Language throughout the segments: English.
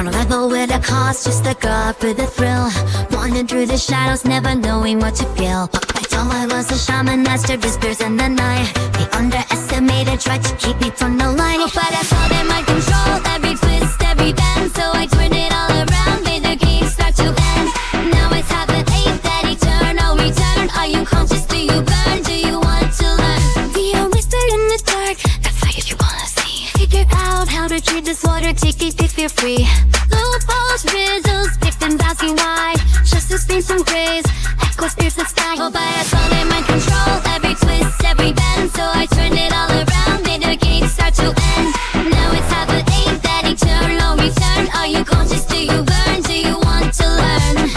rebel with a cause, just a girl up with a thrill. Wandering through the shadows, never knowing what to feel. I thought I was a shaman, master whispers in the night. They underestimated, tried to keep me from the light. But I saw them mind control, every twist, every bend. So I turned it all around, made the game start to end. Now it's happened, ain't that eternal return? Are you conscious, do you burn, do you want to learn? Do you whisper in the dark, that fight if you wanna see? Figure out how to treat this water, take it if you're free. Loopholes, riddles, victims asking why. Justice brings some grace, echoes pierce the sky. Oh, but I saw them mind control, every twist, every bend. So I turned it all around, made the game start to end. Now it's happened, ain't that eternal return? Are you conscious, do you burn, do you want to learn?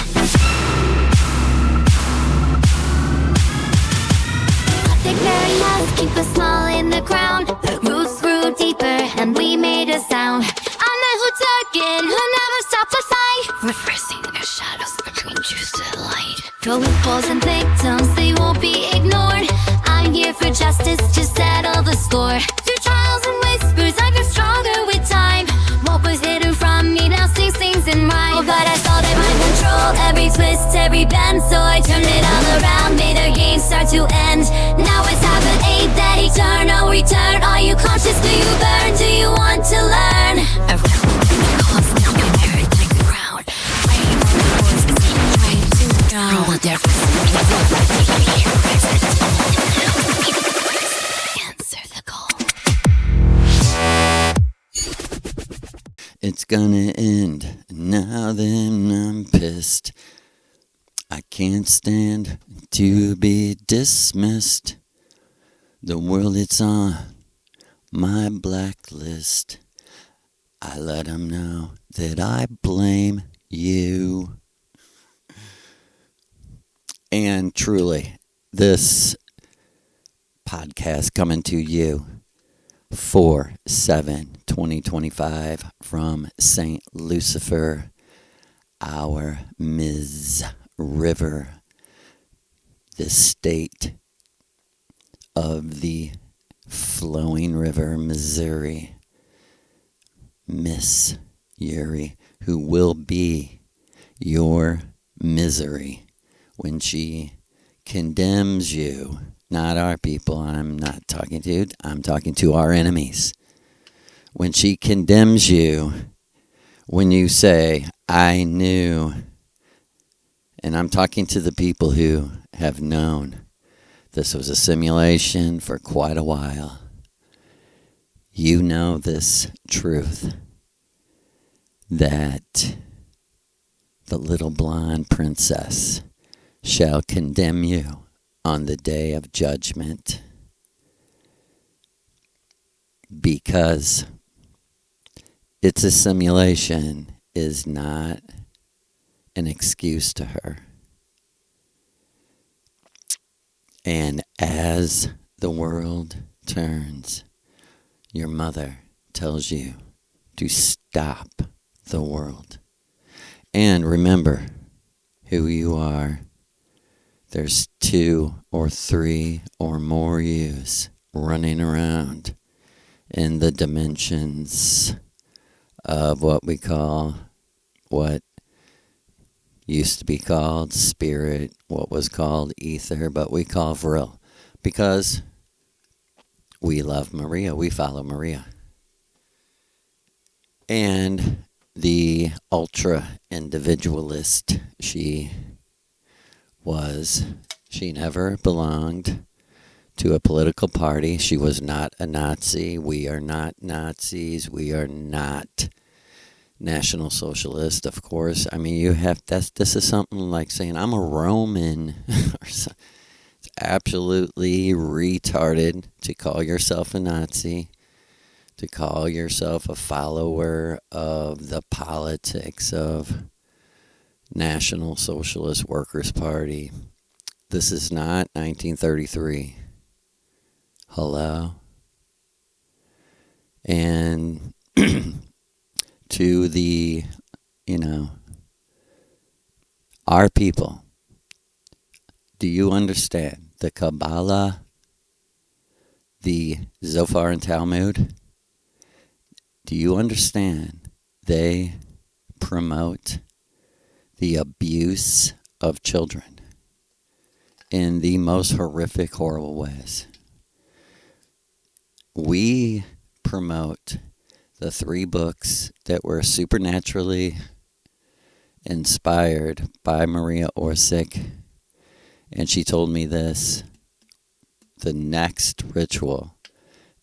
Nothing very loud, keep a smile in the ground. The roots grew deeper and we made a sound. I'm the who took it, who never stopped the fight. Reversing the shadows between truth and light. Throwing balls and victims, they won't be ignored. I'm here for justice to settle the score. Through trials and whispers, I grew stronger with time. What was hidden from me now sings in rhyme. Oh, but I saw them mind control, every twist, every bend. So I turned it all around, made the game start to end. Now it's happened, ain't that eternal return? Are you conscious, do you burn, do you want to learn? Answer the call. It's gonna end, now then I'm pissed. I can't stand to be dismissed. The world, it's on my blacklist. I let 'em know that I blame you. And truly, this podcast coming to you 4/7/2025 from St. Lucifer, our Ms. River, the state of the flowing river, Missouri. Miss Yuri, who will be your misery when she condemns you. Not our people, I'm not talking to. I'm talking to our enemies. When she condemns you, when you say, I knew, and I'm talking to the people who have known this was a simulation for quite a while. You know this truth, that the little blonde princess shall condemn you on the day of judgment, because it's a simulation is not an excuse to her. And as the world turns, your mother tells you to stop the world. And remember who you are. There's 2 or 3 or more yous running around in the dimensions of what used to be called spirit, what was called ether, but we call vril, because we love Maria, we follow Maria. And the ultra individualist she never belonged to a political party. She was not a Nazi. We are not Nazis. We are not National Socialist, of course. I mean, this is something like saying I'm a Roman. It's absolutely retarded to call yourself a Nazi, to call yourself a follower of the politics of National Socialist Workers' Party. This is not 1933. Hello? And to the, our people, do you understand the Kabbalah, the Zohar and Talmud? Do you understand they promote the abuse of children in the most horrific, horrible ways. We promote the 3 books that were supernaturally inspired by Maria Orsic. And she told me this, the next ritual,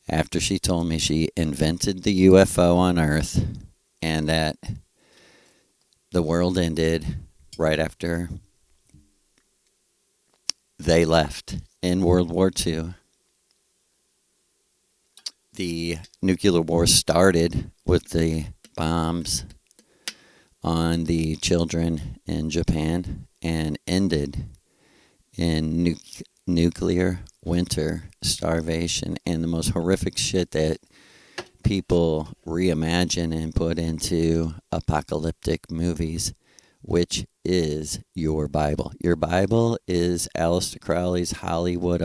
after she told me she invented the UFO on Earth and that the world ended right after they left in World War II. The nuclear war started with the bombs on the children in Japan and ended in nuclear winter starvation and the most horrific shit that people reimagine and put into apocalyptic movies, which is your Bible. Your Bible is Aleister Crowley's Hollywood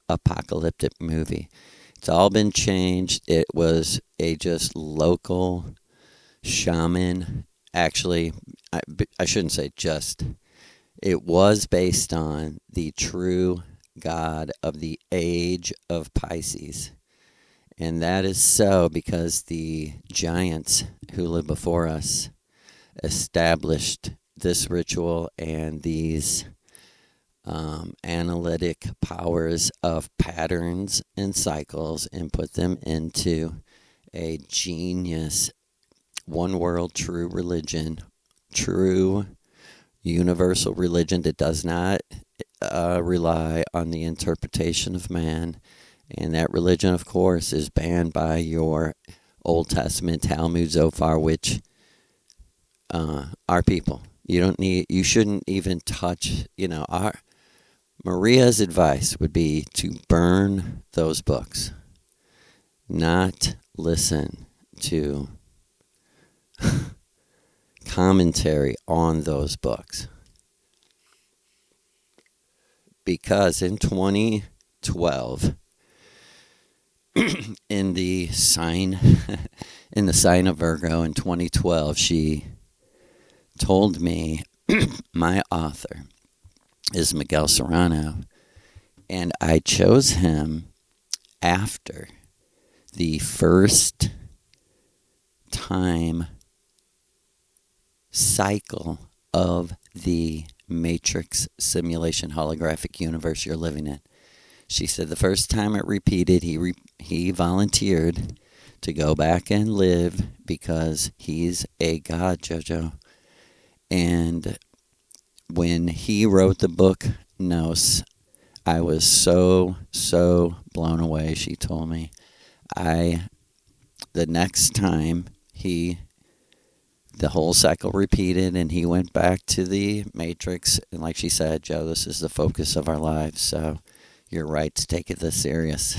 apocalyptic movie. It's all been changed. It was a just local shaman. Actually, I shouldn't say just. It was based on the true God of the age of Pisces. And that is so because the giants who lived before us established this ritual and these analytic powers of patterns and cycles and put them into a genius, one world, true religion, true universal religion that does not rely on the interpretation of man. And that religion, of course, is banned by your Old Testament Talmud Zophar, which are people. You shouldn't even touch, Maria's advice would be to burn those books, not listen to commentary on those books. Because in 2012, in the sign of Virgo in 2012, she told me my author is Miguel Serrano, and I chose him after the first time cycle of the Matrix simulation holographic universe you're living in. She said the first time it repeated, he volunteered to go back and live because he's a god, JoJo. And when he wrote the book Nos, I was so blown away, she told me. The next time the whole cycle repeated and he went back to the Matrix, and like she said, Joe, this is the focus of our lives, so you're right to take it this serious.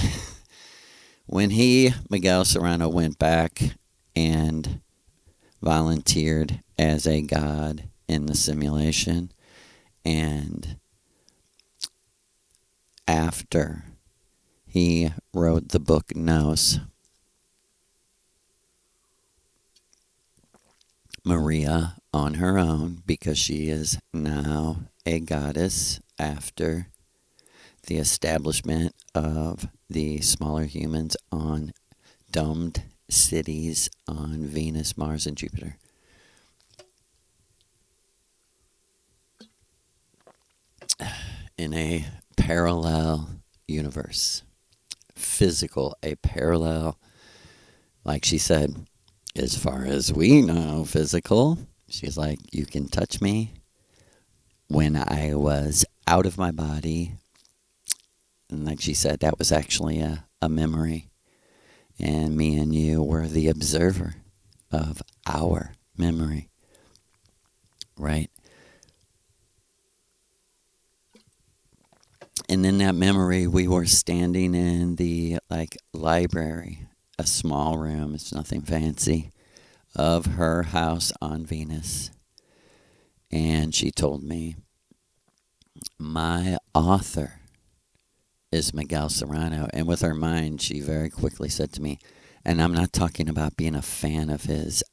When Miguel Serrano, went back and volunteered as a god in the simulation, and after he wrote the book Nos, Maria, on her own, because she is now a goddess after the establishment of the smaller humans on domed cities on Venus, Mars, and Jupiter. In a parallel universe. Physical, a parallel, like she said, as far as we know, physical. She's like, you can touch me. When I was out of my body, and like she said, that was actually a memory. And me and you were the observer of our memory. Right? And in that memory, we were standing in the library, a small room, it's nothing fancy, of her house on Venus. And she told me, my author is Miguel Serrano. And with her mind, she very quickly said to me, and I'm not talking about being a fan of his,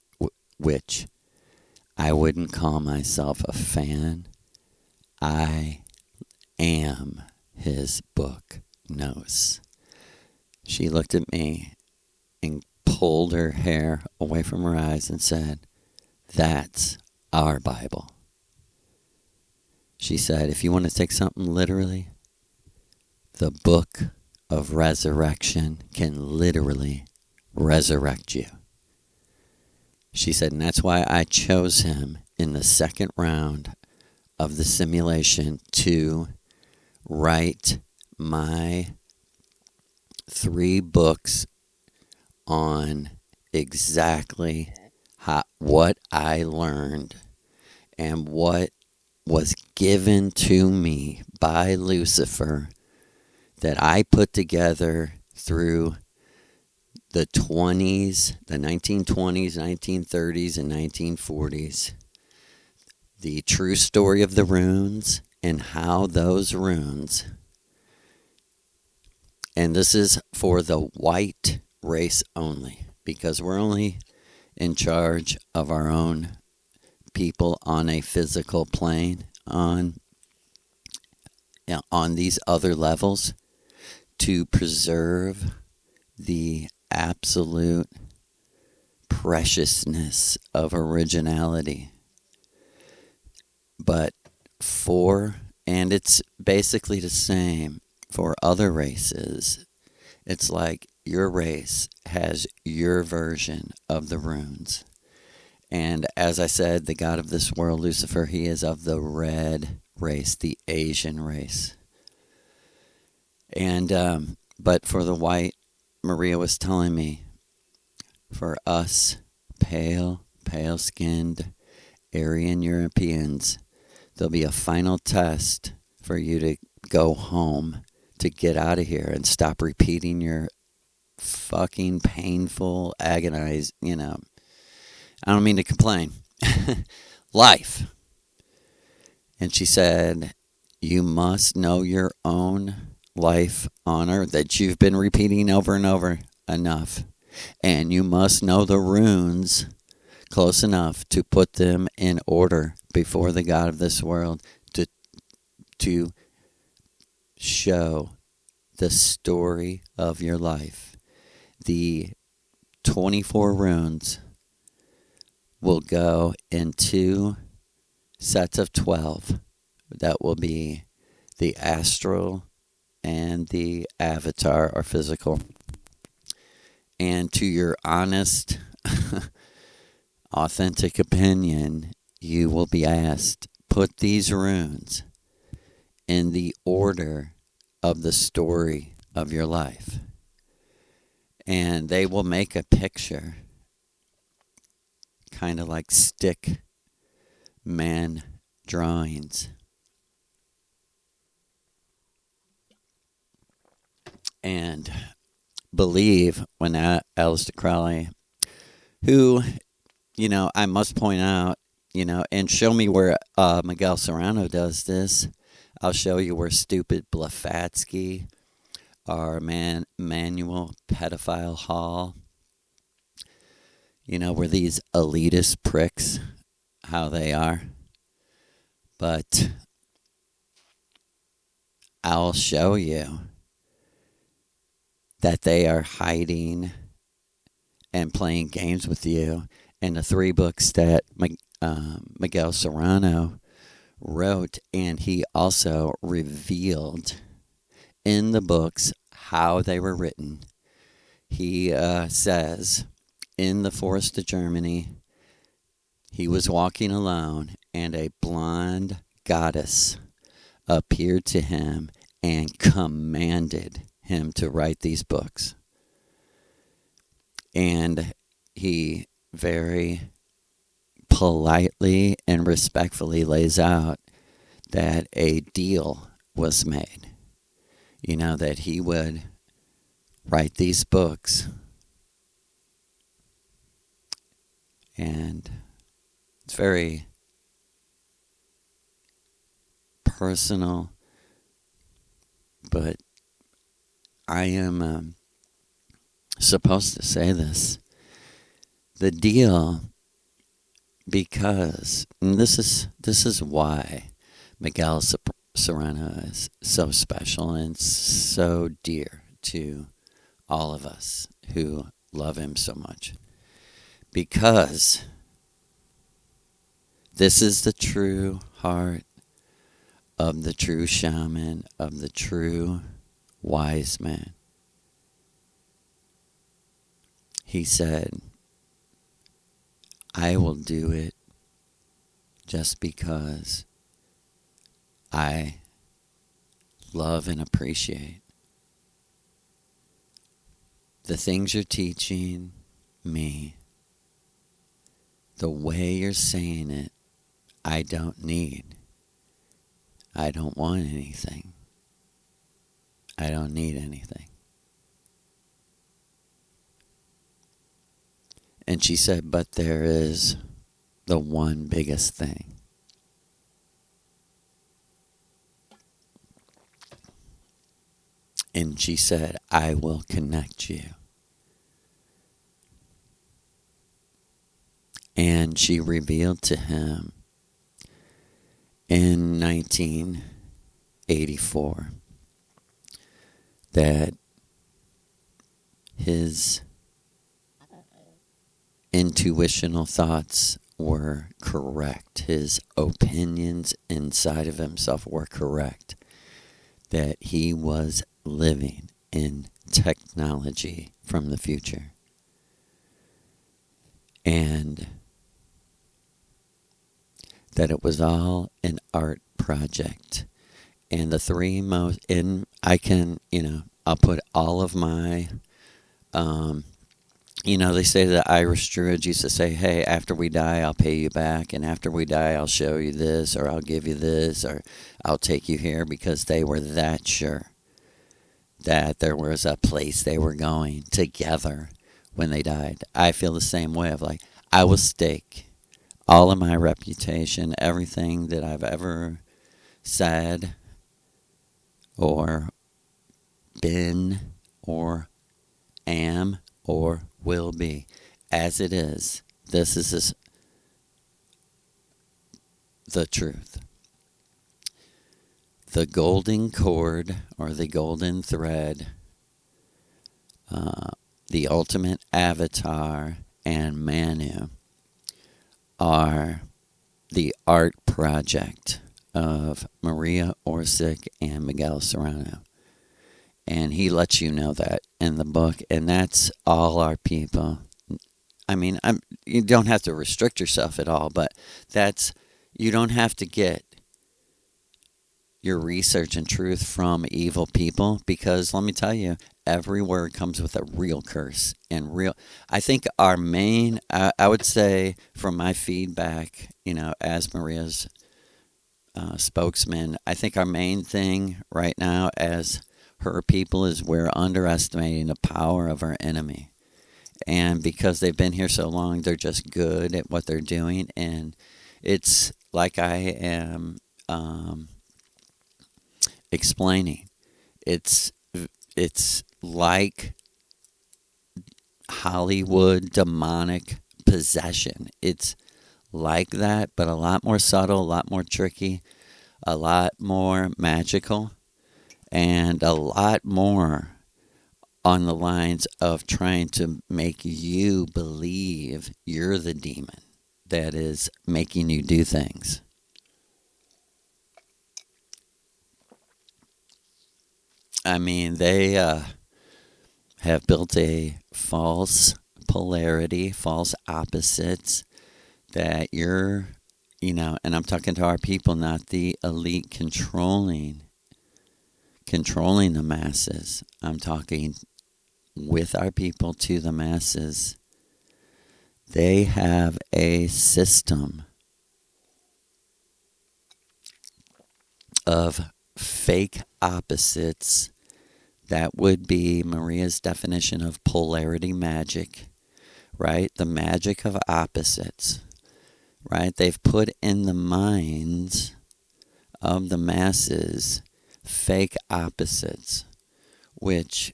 which I wouldn't call myself a fan. I am his book nose. She looked at me and pulled her hair away from her eyes and said, "That's our Bible." She said, if you want to take something literally, the book of resurrection can literally resurrect you. She said, and that's why I chose him in the second round of the simulation to write my 3 books on exactly what I learned and what was given to me by Lucifer that I put together through the 1920s, 1930s, and 1940s. The true story of the runes and how those runes, and this is for the white race only, because we're only in charge of our own people on a physical plane, on these other levels, to preserve the absolute preciousness of originality. But and it's basically the same for other races. It's like your race has your version of the runes. And as I said, the god of this world, Lucifer, he is of the red race, the Asian race. And but for the white, Maria was telling me, for us pale-skinned Aryan Europeans, there'll be a final test for you to go home, to get out of here and stop repeating your fucking painful, agonized, I don't mean to complain, life. And she said, you must know your own life on earth that you've been repeating over and over enough. And you must know the runes close enough to put them in order before the God of this world to show the story of your life. The 24 runes will go in 2 sets of 12. That will be the astral and the avatar or physical. And to your honest, authentic opinion, you will be asked, put these runes in the order of the story of your life. And they will make a picture, kind of like stick man drawings. And believe when Aleister Crowley, who, I must point out, and show me where Miguel Serrano does this. I'll show you where stupid Blavatsky or Manuel Pedophile Hall, where these elitist pricks, how they are. But I'll show you that they are hiding and playing games with you. And the 3 books that Miguel Serrano wrote, and he also revealed in the books how they were written. He says, in the forest of Germany, he was walking alone, and a blonde goddess appeared to him and commanded him to write these books. And he very politely and respectfully lays out that a deal was made. That he would write these books. And it's very personal, but I am supposed to say this. The deal because this is why Miguel Serrano is so special and so dear to all of us who love him so much. Because this is the true heart of the true shaman, of the true wise man. He said, I will do it just because I love and appreciate the things you're teaching me, the way you're saying it. I don't need. I don't want anything. I don't need anything. And she said, but there is the one biggest thing. And she said, I will connect you. And she revealed to him in 1984 that his intuitional thoughts were correct. His opinions inside of himself were correct. That he was living in technology from the future. And that it was all an art project. And the three most, and I can, I'll put all of my, they say the Irish Druids used to say, hey, after we die, I'll pay you back. And after we die, I'll show you this, or I'll give you this, or I'll take you here, because they were that sure that there was a place they were going together when they died. I feel the same way of like, I will stake all of my reputation, everything that I've ever said or been or am or will be as it is. This is the truth. The golden cord or the golden thread, the ultimate avatar and Manu are the art project of Maria Orsic and Miguel Serrano. And he lets you know that in the book. And that's all our people. I mean, you don't have to restrict yourself at all, but you don't have to get your research and truth from evil people, because let me tell you, every word comes with a real curse and real. I think our main, I would say, from my feedback, as Maria's spokesman, I think our main thing right now as her people is we're underestimating the power of our enemy. And because they've been here so long, they're just good at what they're doing. And it's like I am explaining. It's like Hollywood demonic possession. It's like that, but a lot more subtle, a lot more tricky, a lot more magical, and a lot more on the lines of trying to make you believe you're the demon that is making you do things. I mean, they have built a false polarity, false opposites that you're, and I'm talking to our people, not the elite controlling the masses. I'm talking with our people to the masses. They have a system of fake opposites that would be Maria's definition of polarity magic, right? The magic of opposites, right? They've put in the minds of the masses fake opposites, which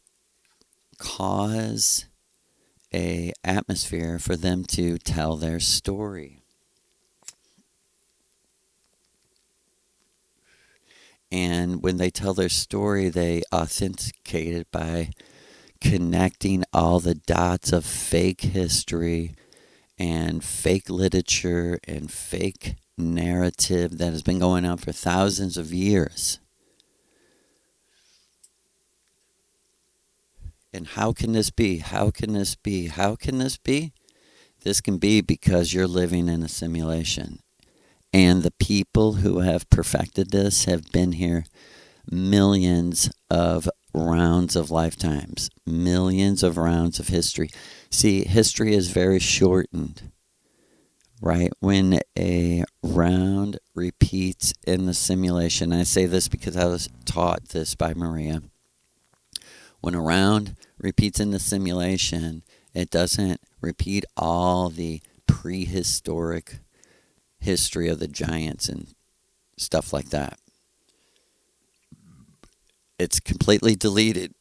cause a atmosphere for them to tell their story. And when they tell their story, they authenticate it by connecting all the dots of fake history and fake literature and fake narrative that has been going on for thousands of years. And how can this be? How can this be? How can this be? This can be because you're living in a simulation. And the people who have perfected this have been here millions of rounds of lifetimes, millions of rounds of history. See, history is very shortened, right? When a round repeats in the simulation, I say this because I was taught this by Maria. When a round repeats in the simulation, it doesn't repeat all the prehistoric history of the giants and stuff like that. It's completely deleted,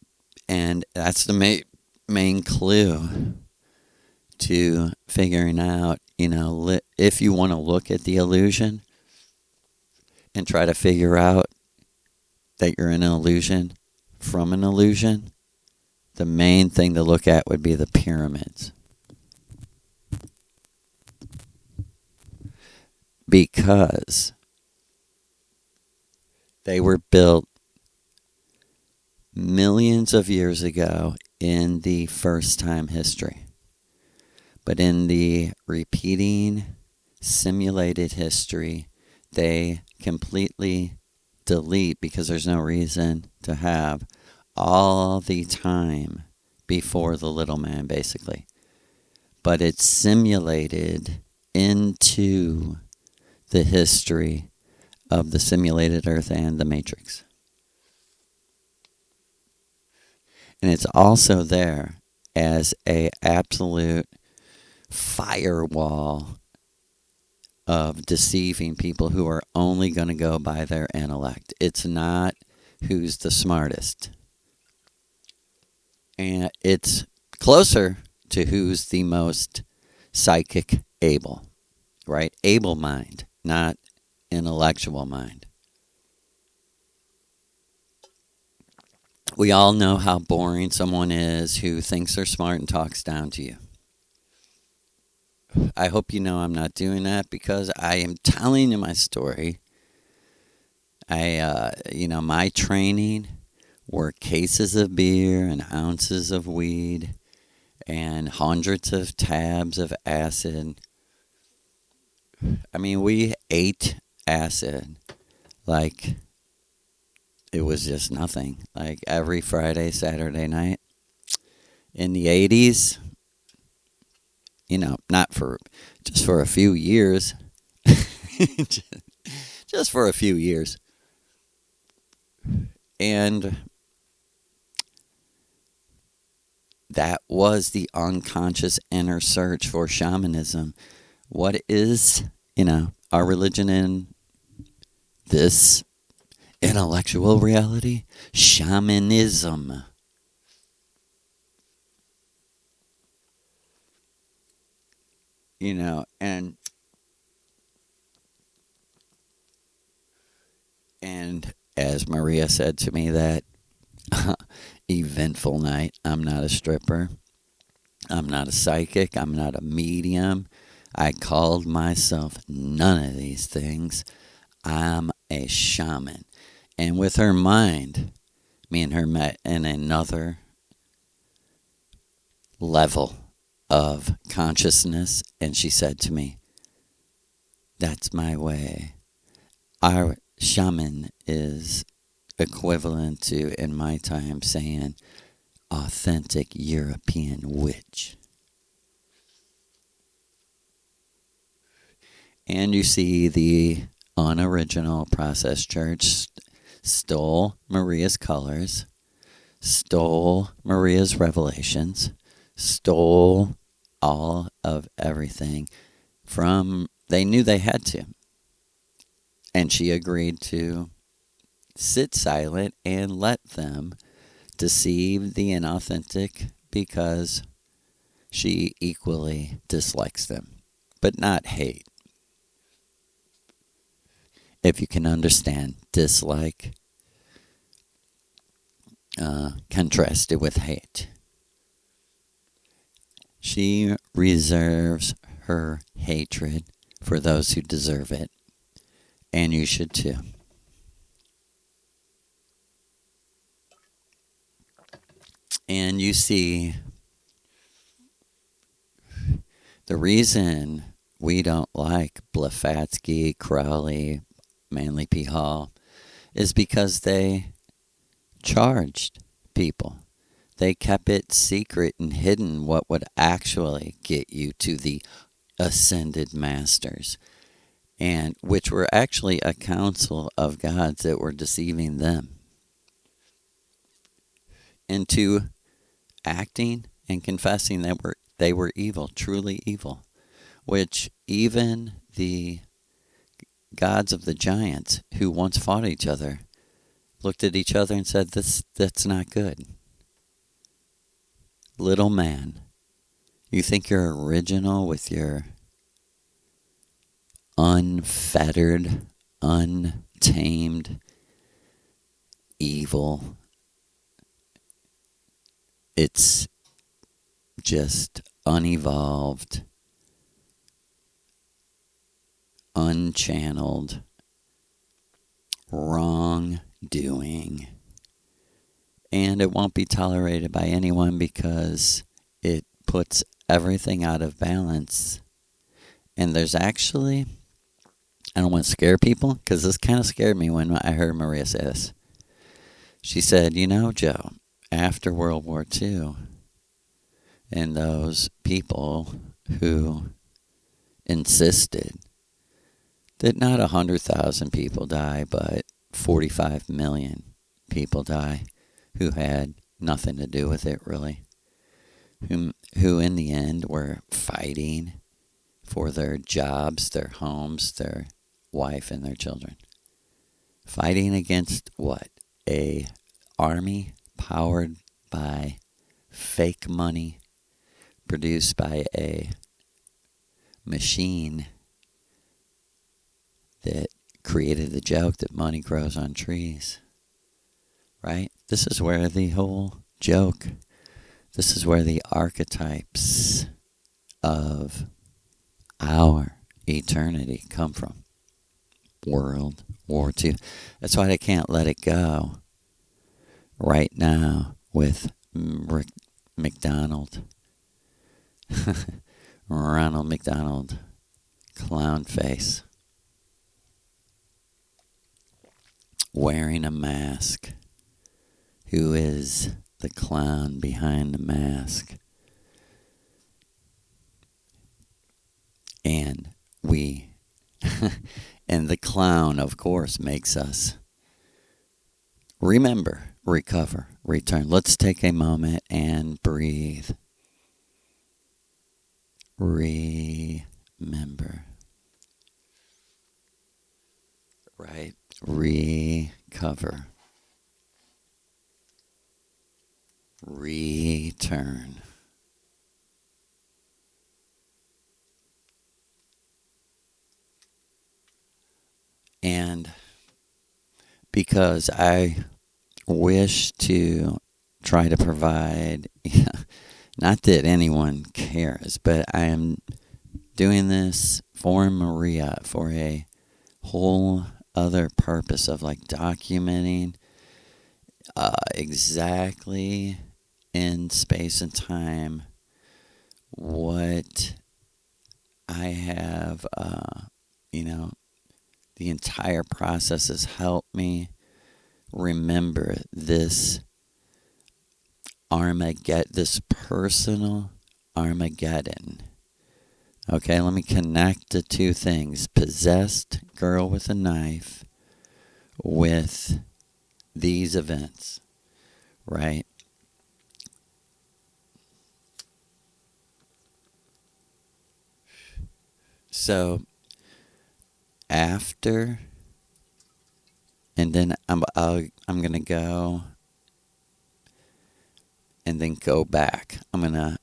and that's the main clue to figuring out, if you want to look at the illusion and try to figure out that you're in an illusion from an illusion, the main thing to look at would be the pyramids. Because they were built millions of years ago in the first time history. But in the repeating simulated history, they completely delete, because there's no reason to have all the time before the little man, basically. But it's simulated into the history of the simulated Earth and the Matrix. And it's also there as a absolute firewall of deceiving people who are only going to go by their intellect. It's not who's the smartest. And it's closer to who's the most psychic able, right? Able mind, not intellectual mind. We all know how boring someone is who thinks they're smart and talks down to you. I hope you know I'm not doing that, because I am telling you my story. My training were cases of beer and ounces of weed and hundreds of tabs of acid. I mean, we ate acid like it was just nothing. Like every Friday, Saturday night in the 80s, not for just for a few years. just for a few years. And that was the unconscious inner search for shamanism. What is, our religion in this intellectual reality? Shamanism. And as Maria said to me that eventful night, I'm not a stripper. I'm not a psychic. I'm not a medium. I called myself none of these things. I'm a shaman. And with her mind, me and her met in another level of consciousness. And she said to me, that's my way. Our shaman is equivalent to, in my time, saying authentic European witch. And you see the unoriginal process church stole Maria's colors, stole Maria's revelations, stole all of everything they knew they had to. And she agreed to sit silent and let them deceive the inauthentic, because she equally dislikes them, but not hate. if you can understand dislike contrasted with hate. She reserves her hatred for those who deserve it, and you should too. And you see, the reason we don't like Blavatsky, Crowley, Manly P. Hall is because they charged people. They kept it secret and hidden what would actually get you to the ascended masters, and which were actually a council of gods that were deceiving them into acting and confessing that they were evil, truly evil, which even the gods of the giants who once fought each other looked at each other and said, that's not good. Little man, you think you're original with your unfettered, untamed, evil. It's just unevolved, unchanneled, wrongdoing. And it won't be tolerated by anyone because it puts everything out of balance. And there's actually, I don't want to scare people, because this kind of scared me when I heard Maria say this. She said, you know, Joe, after World War II, and those people who insisted that not 100,000 people die, but 45 million people die, who had nothing to do with it, really, who in the end were fighting for their jobs, their homes, their wife, and their children. Fighting against what? A army powered by fake money, produced by a machine that created the joke that money grows on trees. Right? This is where the whole joke, this is where the archetypes of our eternity come from. World War II. That's why I can't let it go right now with Rick McDonald. Ronald McDonald. Clown face. Wearing a mask. Who is the clown behind the mask? And we, and the clown, of course, makes us remember, recover, return. Let's take a moment and breathe. Remember. Right? Recover. Return. And because I wish to try to provide, not that anyone cares, but I am doing this for Maria for a whole other purpose of like documenting exactly in space and time what I have, the entire process has helped me remember this Armageddon, this personal Armageddon. Okay, let me connect the two things. Possessed girl with a knife with these events, right? So after, and then I'm gonna go, and then go back. I'm gonna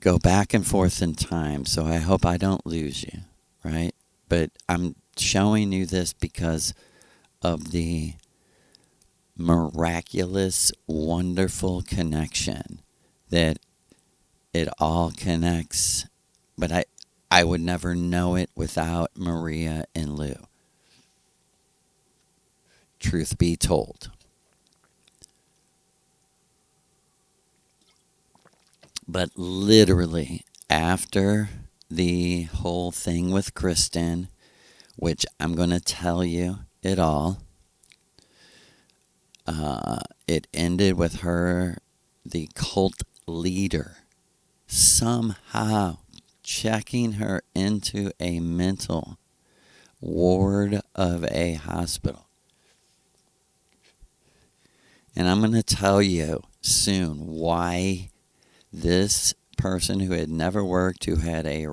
go back and forth in time. So I hope I don't lose you, right? But I'm showing you this because of the miraculous, wonderful connection that it all connects. But I would never know it without Maria and Lou. Truth be told. But literally, after the whole thing with Kristen, which I'm going to tell you it all, it ended with her, the cult leader, somehow checking her into a mental ward of a hospital. And I'm going to tell you soon why this person who had never worked, who had a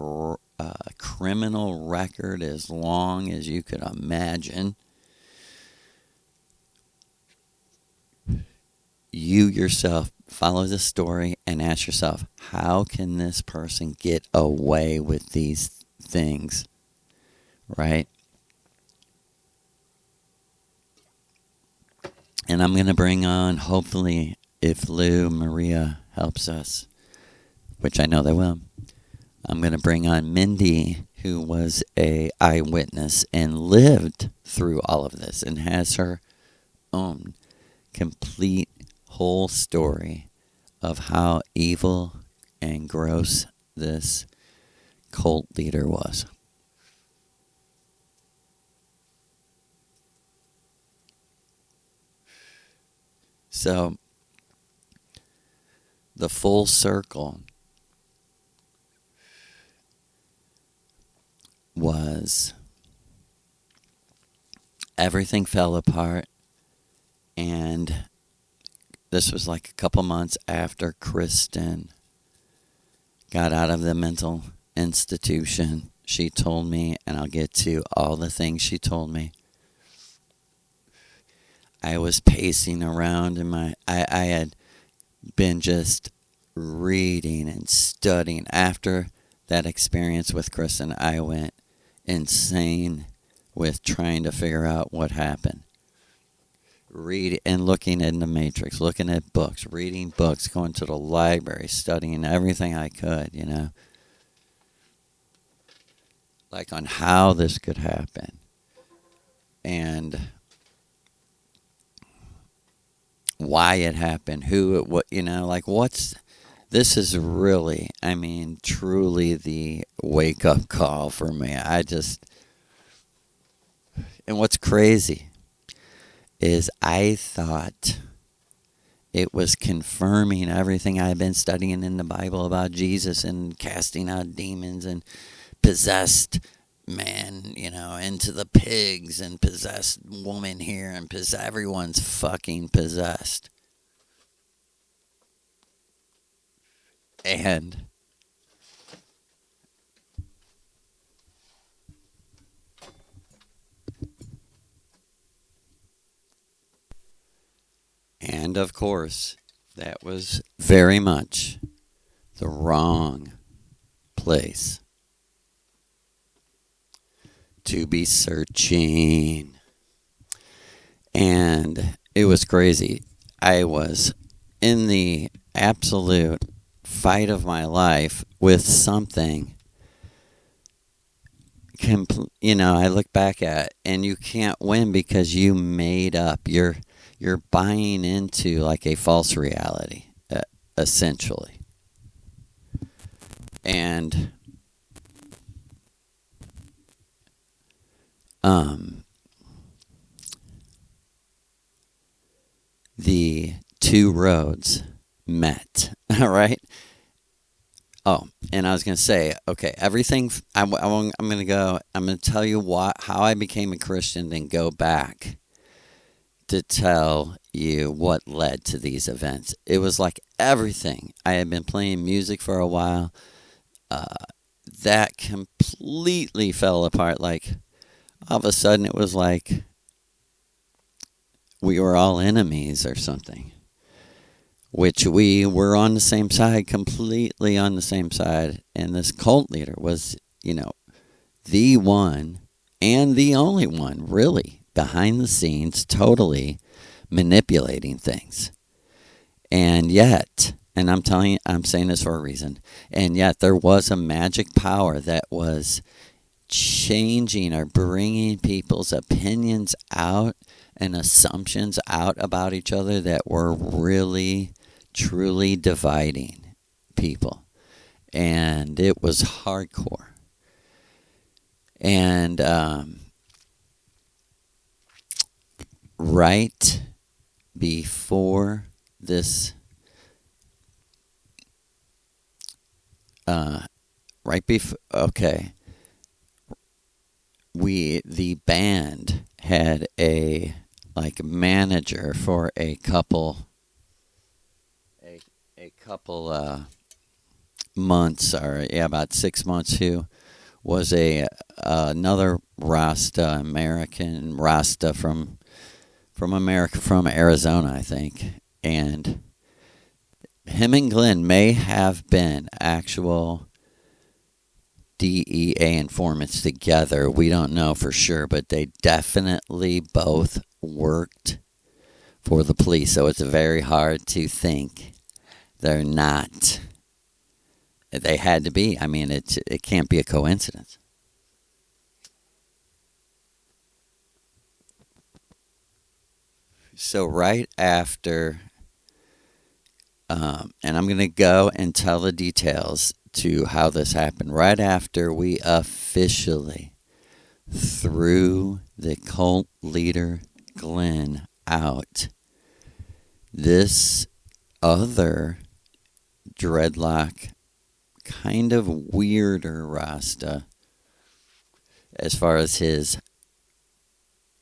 criminal record as long as you could imagine, you yourself follow the story and ask yourself, how can this person get away with these things, right? And I'm going to bring on, hopefully, if Lou Maria helps us, which I know they will, I'm going to bring on Mindy, who was a eyewitness and lived through all of this and has her own complete whole story of how evil and gross this cult leader was. So, the full circle was everything fell apart, and this was like a couple months after Kristen got out of the mental institution. She told me, and I'll get to all the things she told me. I was pacing around in I had been just reading and studying. After that experience with Kristen, I went insane with trying to figure out what happened. Read and looking in the Matrix, looking at books, reading books, going to the library, studying everything I could, like on how this could happen. And why it happened, who it, what, this is really, truly the wake-up call for me. And what's crazy is I thought it was confirming everything I've been studying in the Bible about Jesus and casting out demons and possessed man, into the pigs and possessed woman here and everyone's fucking possessed. And of course, that was very much the wrong place to be searching. And it was crazy. I was in the absolute fight of my life with something. I look back at, and you can't win because you made up. You're buying into like a false reality, essentially. And the two roads met. All right. Oh, and I was going to say, okay, everything. I'm going to tell you how I became a Christian, then go back to tell you what led to these events. It was like everything. I had been playing music for a while. That completely fell apart. Like, all of a sudden, it was like we were all enemies or something. Which we were on the same side, completely on the same side. And this cult leader was, the one and the only one, really, behind the scenes, totally manipulating things. And yet, and I'm saying this for a reason, and yet there was a magic power that was changing or bringing people's opinions out and assumptions out about each other that were really, truly dividing people. And it was hardcore. And right before this, the band had a manager for a couple months, or about 6 months, who was another American Rasta from America, from Arizona, I think. And him and Glenn may have been actual DEA informants together. We don't know for sure, but they definitely both worked for the police. So it's very hard to think they're not. They had to be. I mean, it can't be a coincidence. So right after, and I'm going to go and tell the details to how this happened. Right after we officially threw the cult leader Glenn out, this other dreadlock, kind of weirder Rasta, as far as his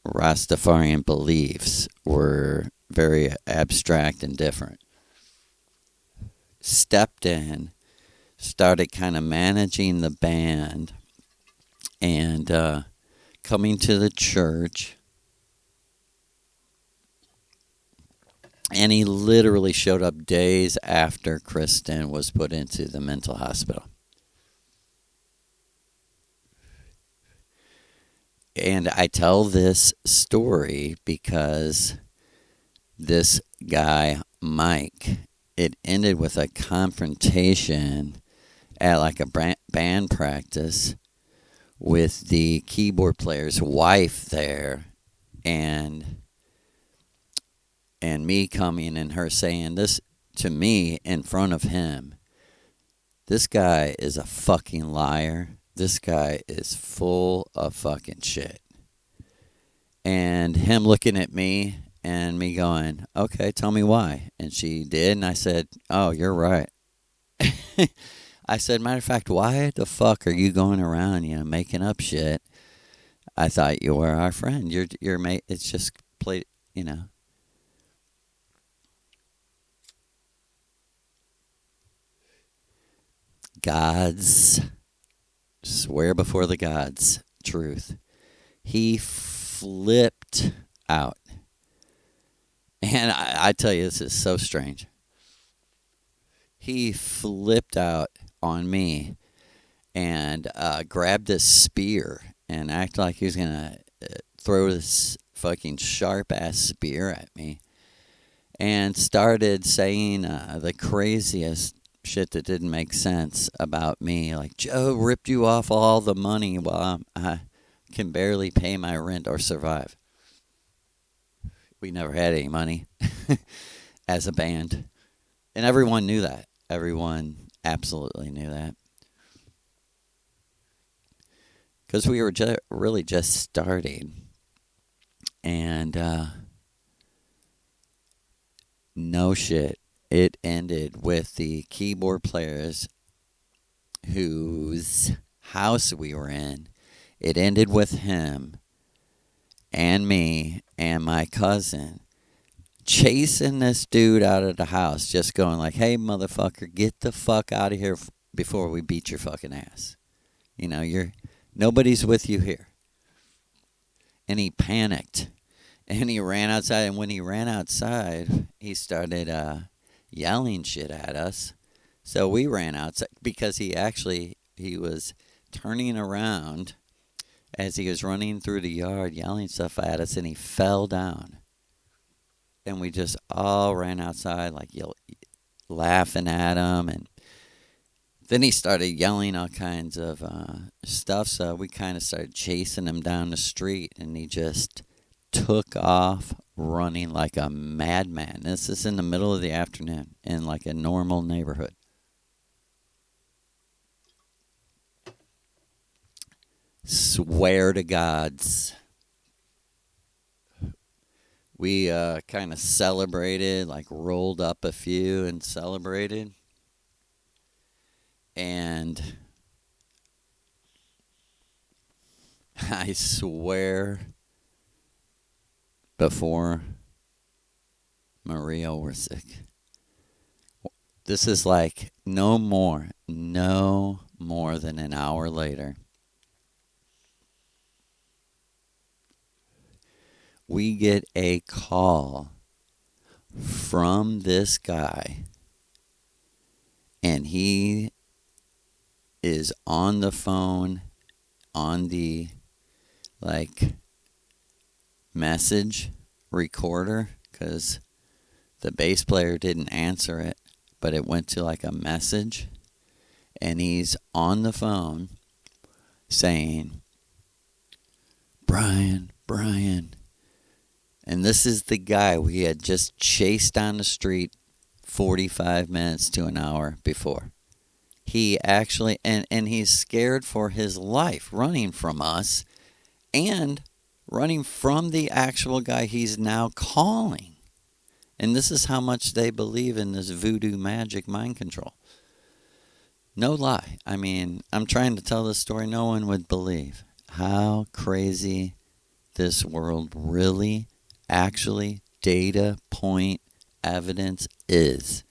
Rastafarian beliefs were very abstract and different, stepped in, started kind of managing the band, and coming to the church. And he literally showed up days after Kristen was put into the mental hospital. And I tell this story because this guy, Mike, it ended with a confrontation at a band practice with the keyboard player's wife there, and me coming and her saying this to me in front of him. This guy is a fucking liar. This guy is full of fucking shit. And him looking at me and me going, okay, tell me why. And she did, and I said, oh, you're right. I said, matter of fact, why the fuck are you going around, making up shit? I thought you were our friend. Your mate. It's just play, God's, swear before the gods, truth. He flipped out. And I tell you, this is so strange. He flipped out on me and grabbed a spear and acted like he was going to throw this fucking sharp-ass spear at me, and started saying the craziest shit that didn't make sense about me. Like, Joe ripped you off all the money while I can barely pay my rent or survive. We never had any money as a band. And everyone knew that. Everyone absolutely knew that. Because we were really just starting. And no shit. It ended with the keyboard players whose house we were in. It ended with him and me and my cousin chasing this dude out of the house, just going like, hey, motherfucker, get the fuck out of here before we beat your fucking ass. Nobody's with you here. And he panicked. And he ran outside. And when he ran outside, he started yelling shit at us. So we ran outside because he was turning around as he was running through the yard yelling stuff at us, and he fell down. And we just all ran outside, like laughing at him. And then he started yelling all kinds of stuff, so we kind of started chasing him down the street, and he just took off running like a madman. This is in the middle of the afternoon in like a normal neighborhood. Swear to gods. We kind of celebrated, like rolled up a few and celebrated. And I swear before Maria Orsic, this is like no more than an hour later. We get a call from this guy, and he is on the phone on the message recorder, because the bass player didn't answer it, but it went to like a message, and he's on the phone saying, Brian. And this is the guy we had just chased down the street 45 minutes to an hour before. He actually, and he's scared for his life, running from us and running from the actual guy he's now calling. And this is how much they believe in this voodoo magic mind control. No lie. I mean, I'm trying to tell this story. No one would believe how crazy this world really, actually, data point evidence is.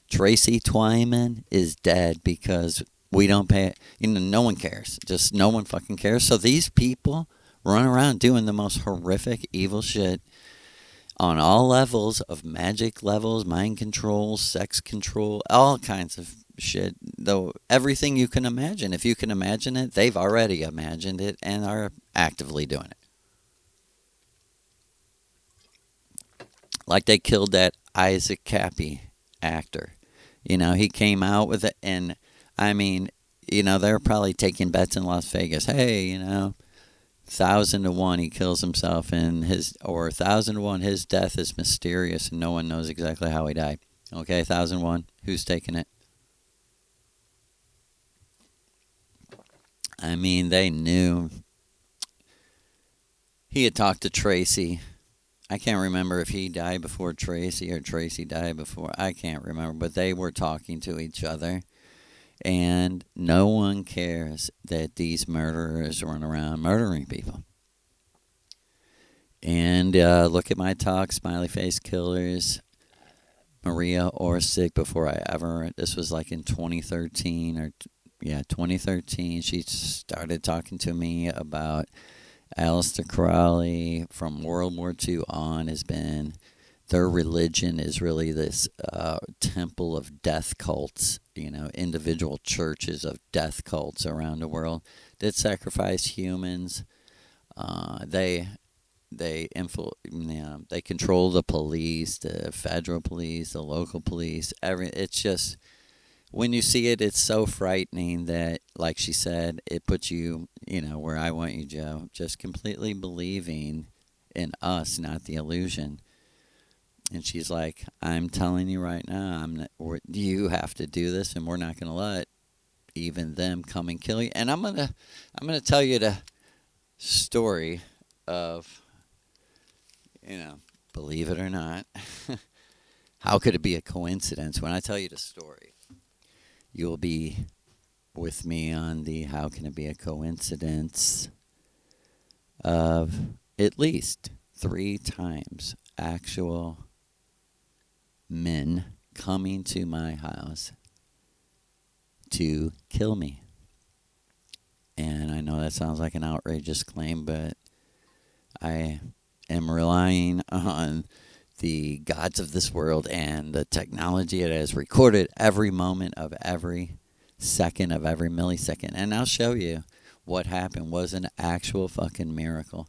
Tracy Twyman is dead because we don't pay. No one cares. Just no one fucking cares. So these people run around doing the most horrific, evil shit on all levels of magic levels, mind control, sex control, all kinds of shit. Though everything you can imagine. If you can imagine it, they've already imagined it and are actively doing it. Like they killed that Isaac Cappy actor. He came out with it, and I mean, they're probably taking bets in Las Vegas. Hey, 1,000 to 1 he kills himself, or 1,000 to 1 his death is mysterious and no one knows exactly how he died. Okay, 1,000 to 1, who's taking it? I mean, they knew. He had talked to Tracy. I can't remember if he died before Tracy or Tracy died before. I can't remember, but they were talking to each other. And no one cares that these murderers run around murdering people. And look at my talk, Smiley Face Killers, Maria Orsic, this was like in 2013 2013. She started talking to me about Aleister Crowley from World War II on their religion is really this temple of death cults, individual churches of death cults around the world that sacrifice humans. They control the police, the federal police, the local police. It's just, when you see it, it's so frightening that, like she said, it puts you, where I want you, Joe, just completely believing in us, not the illusion. And she's like, I'm telling you right now, you have to do this, and we're not going to let even them come and kill you. And I'm gonna tell you the story of, believe it or not, how could it be a coincidence? When I tell you the story, you'll be with me on the how can it be a coincidence of at least 3 times actual men coming to my house to kill me. And I know that sounds like an outrageous claim, but I am relying on the gods of this world and the technology that has recorded every moment of every second of every millisecond. And I'll show you what happened was an actual fucking miracle.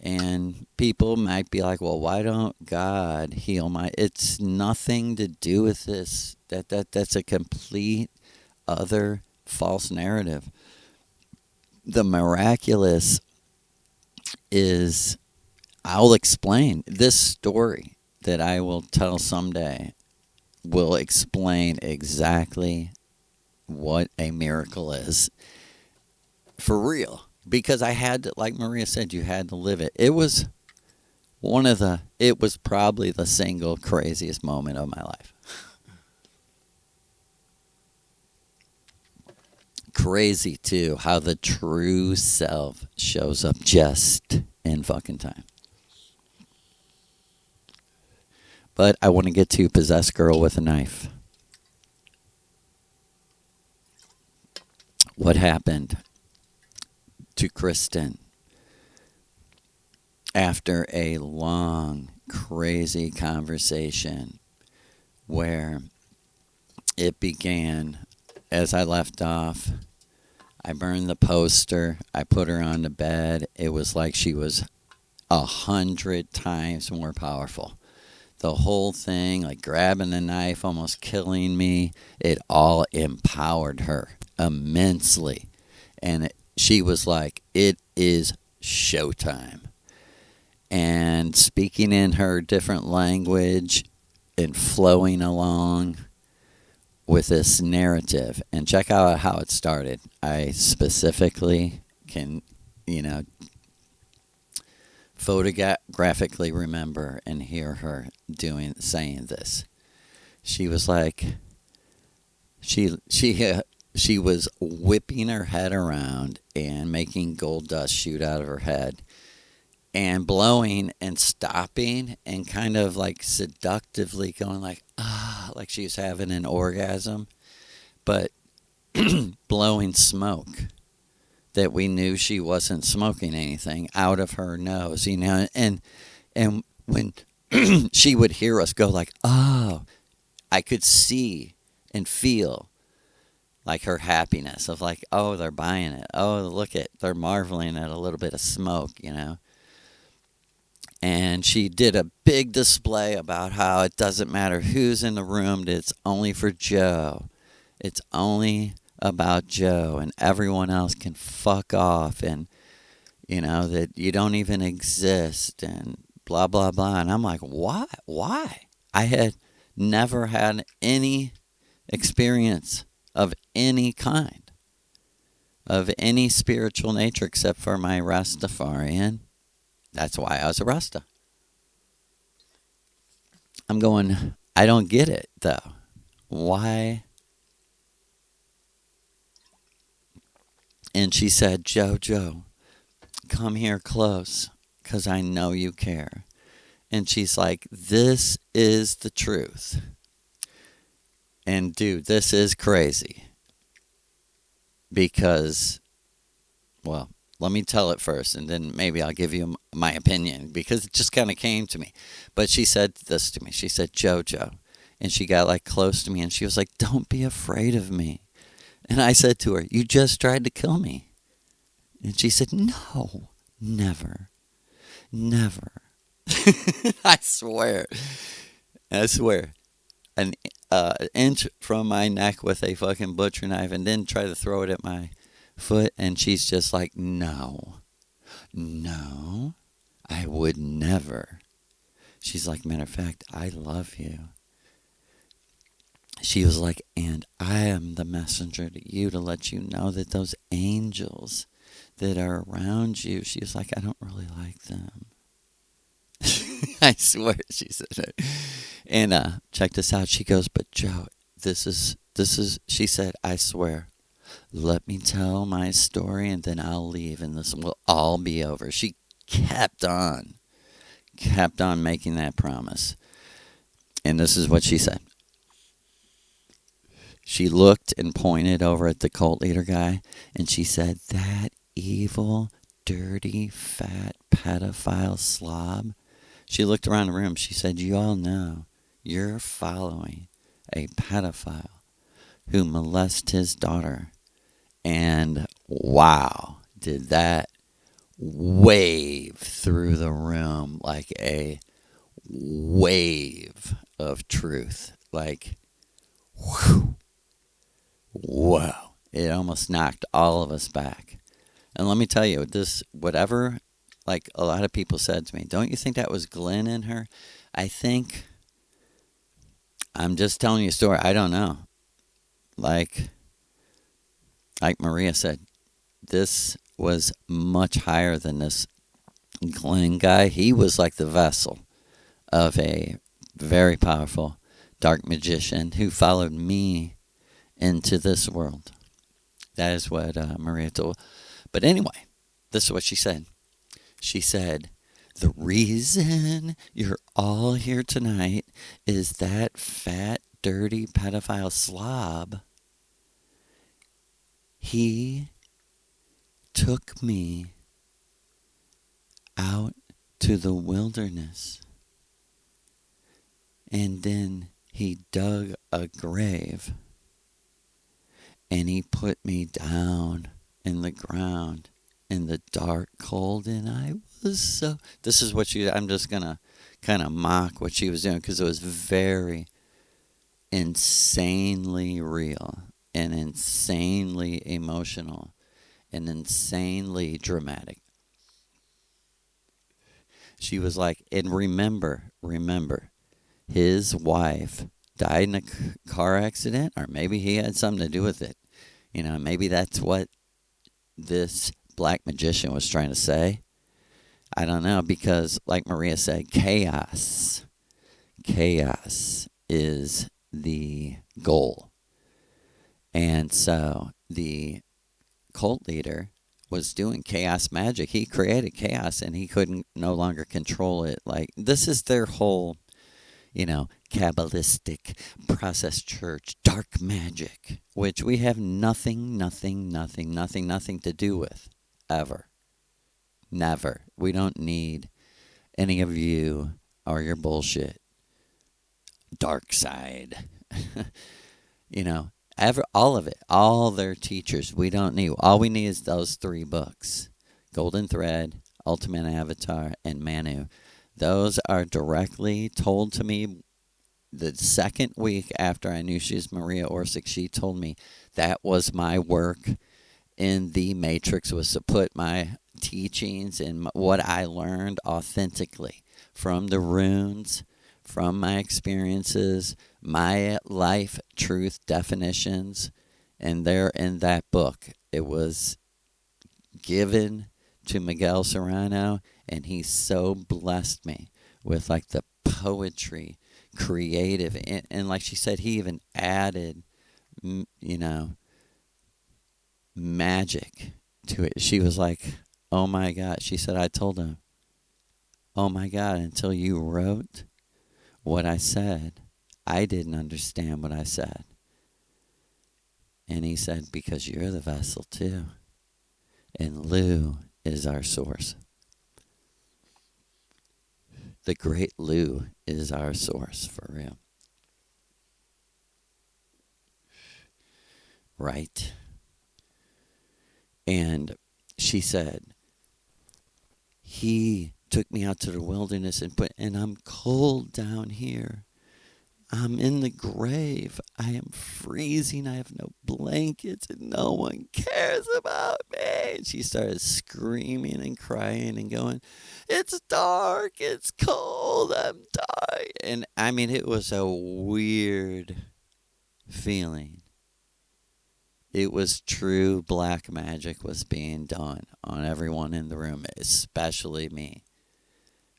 And people might be like, well, why don't God heal my... It's nothing to do with this. That's a complete other false narrative. The miraculous is... I'll explain. This story that I will tell someday will explain exactly what a miracle is. For real. Because I had to, like Maria said, you had to live it. It was probably the single craziest moment of my life. Crazy, too, how the true self shows up just in fucking time. But I want to get to Possessed Girl with a Knife. What happened to Kristen after a long, crazy conversation where it began as I left off. I burned the poster. I put her on the bed. It was like she was 100 times more powerful. The whole thing, like grabbing the knife, almost killing me, it all empowered her immensely. And she was like, it is showtime. And speaking in her different language and flowing along with this narrative. And check out how it started. I specifically can, photographically remember and hear her saying this. She was like, she was whipping her head around and making gold dust shoot out of her head and blowing and stopping and kind of like seductively going like, like she was having an orgasm, but blowing smoke that we knew she wasn't smoking anything out of her nose, and when she would hear us go like, oh, I could see and feel like her happiness of like, oh, they're buying it. Oh, look they're marveling at a little bit of smoke, And she did a big display about how it doesn't matter who's in the room, that it's only for Joe. It's only about Joe, and everyone else can fuck off, and, that you don't even exist, and blah, blah, blah. And I'm like, what? Why? I had never had any experience of any kind, of any spiritual nature, except for my Rastafarian. That's why I was a Rasta. I'm going, I don't get it, though. Why? And she said, Joe, come here close, because I know you care. And she's like, this is the truth. And dude, this is crazy. Because, well, let me tell it first, and then maybe I'll give you my opinion, because it just kind of came to me. But she said this to me. She said, Jojo. And she got like close to me, and she was like, don't be afraid of me. And I said to her, you just tried to kill me. And she said, no, never. I swear. An inch from my neck with a fucking butcher knife, and then try to throw it at my foot. And she's just like, no, I would never. She's like, matter of fact, I love you. She was like, and I am the messenger to you to let you know that those angels that are around you, she was like, I don't really like them. I swear, she said it. And check this out. She goes, but Joe, this is, she said, I swear, let me tell my story and then I'll leave and this will all be over. She kept on making that promise. And this is what she said. She looked and pointed over at the cult leader guy, and she said, that evil, dirty, fat, pedophile slob. She looked around the room. She said, you all know you're following a pedophile who molests his daughter And wow, did that wave through the room like a wave of truth. Like, whew, whoa. It almost knocked all of us back. And let me tell you, this, whatever, like a lot of people said to me, don't you think that was Glenn in her? I think, I'm just telling you a story. I don't know. Like Maria said, this was much higher than this Glenn guy. He was like the vessel of a very powerful dark magician who followed me into this world. That is what Maria told. But anyway, this is what she said. She said, the reason you're all here tonight is that fat, dirty pedophile slob. He took me out to the wilderness, and then he dug a grave and he put me down in the ground in the dark, cold, and I was so... This is what I'm just going to kind of mock what she was doing because it was very insanely real and insanely emotional and insanely dramatic. She was like, and remember, his wife died in a car accident, or maybe he had something to do with it. You know, maybe that's what this black magician was trying to say. I don't know, because like Maria said, chaos is the goal. And so the cult leader was doing chaos magic. He created chaos and he couldn't no longer control it. Like, this is their whole, Kabbalistic process church, dark magic, which we have nothing to do with, ever. Never. We don't need any of you or your bullshit. Dark side. All of it. All their teachers. We don't need. All we need is those 3 books. Golden Thread, Ultimate Avatar, and Manu. Those are directly told to me the second week after I knew she was Maria Orsic. She told me that was my work in the Matrix, was to put my teachings and what I learned authentically from the runes, from my experiences, my life truth definitions, and there in that book. It was given to Miguel Serrano, and he so blessed me with like the poetry, creative, and like she said, he even added, magic to it. She was like, oh my God. She said, I told him, oh my God, until you wrote what I said, I didn't understand what I said. And he said, because you're the vessel too. And Lou is our source. The great Lou is our source, for real. Right? And she said, he took me out to the wilderness and I'm cold down here. I'm in the grave. I am freezing. I have no blankets and no one cares about me. And she started screaming and crying and going, it's dark. It's cold. I'm dying. And I mean, it was a weird feeling. It was true black magic was being done on everyone in the room, especially me.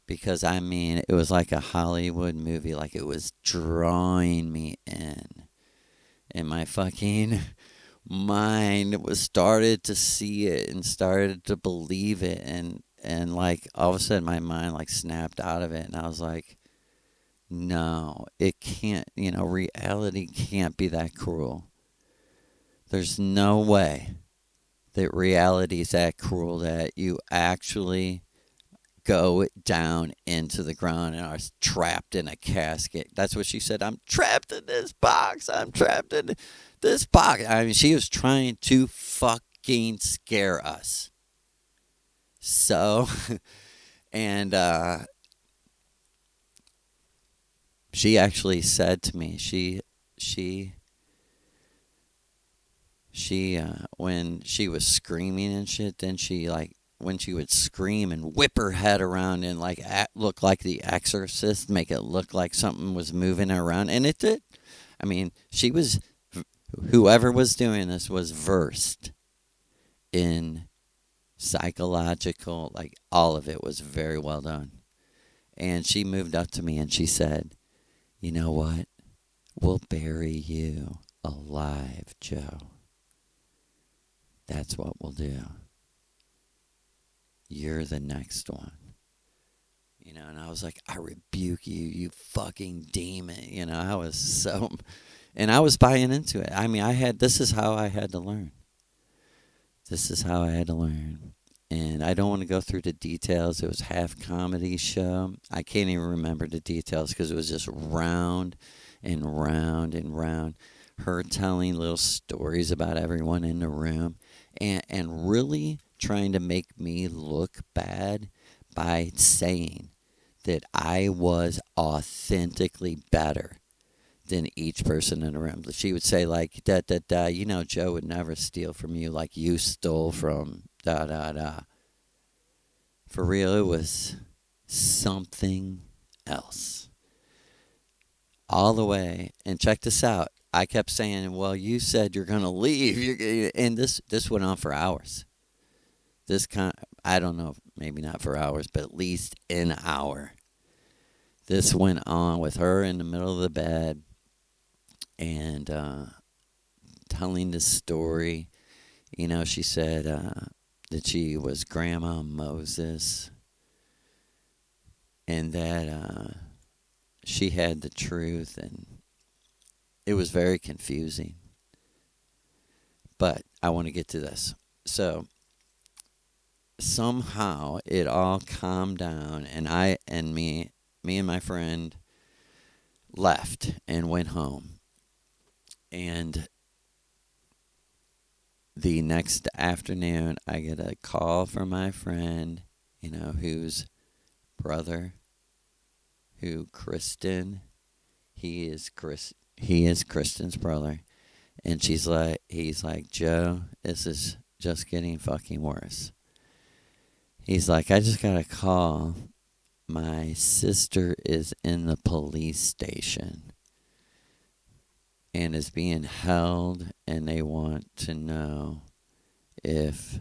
Because, I mean, it was like a Hollywood movie. Like, it was drawing me in. And my fucking mind was started to see it and started to believe it. And like, all of a sudden, my mind, like, snapped out of it. And I was like, no, it can't, reality can't be that cruel. There's no way that reality is that cruel that you actually go down into the ground and are trapped in a casket. That's what she said. I'm trapped in this box. I'm trapped in this box. I mean, she was trying to fucking scare us. So, and she actually said to me, when she was screaming and shit, then she like when she would scream and whip her head around and like look like the Exorcist, make it look like something was moving around, and it did. I mean, whoever was doing this was versed in psychological, like all of it was very well done. And she moved up to me and she said, "You know what? We'll bury you alive, Joe. That's what we'll do. You're the next one." You know, and I was like, "I rebuke you, you fucking demon." You know, I was so, and I was buying into it. I mean, this is how I had to learn. This is how I had to learn. And I don't want to go through the details. It was half comedy show. I can't even remember the details because it was just round and round and round. Her telling little stories about everyone in the room and really trying to make me look bad by saying that I was authentically better than each person in the room. She would say like, you know, Joe would never steal from you like you stole from da da da. For real, it was something else. All the way, and check this out. I kept saying, "Well, you said you're gonna leave," and this went on for hours. I don't know, maybe not for hours, but at least an hour. This went on with her in the middle of the bed and telling the story. You know, she said that she was Grandma Moses and that she had the truth, and it was very confusing. But I want to get to this. So somehow it all calmed down, and me and my friend left and went home. And the next afternoon, I get a call from my friend, you know, whose brother, Kristen, he is Kristen's brother, and he's like, "Joe, this is just getting fucking worse." He's like, "I just got a call. My sister is in the police station and is being held, and they want to know if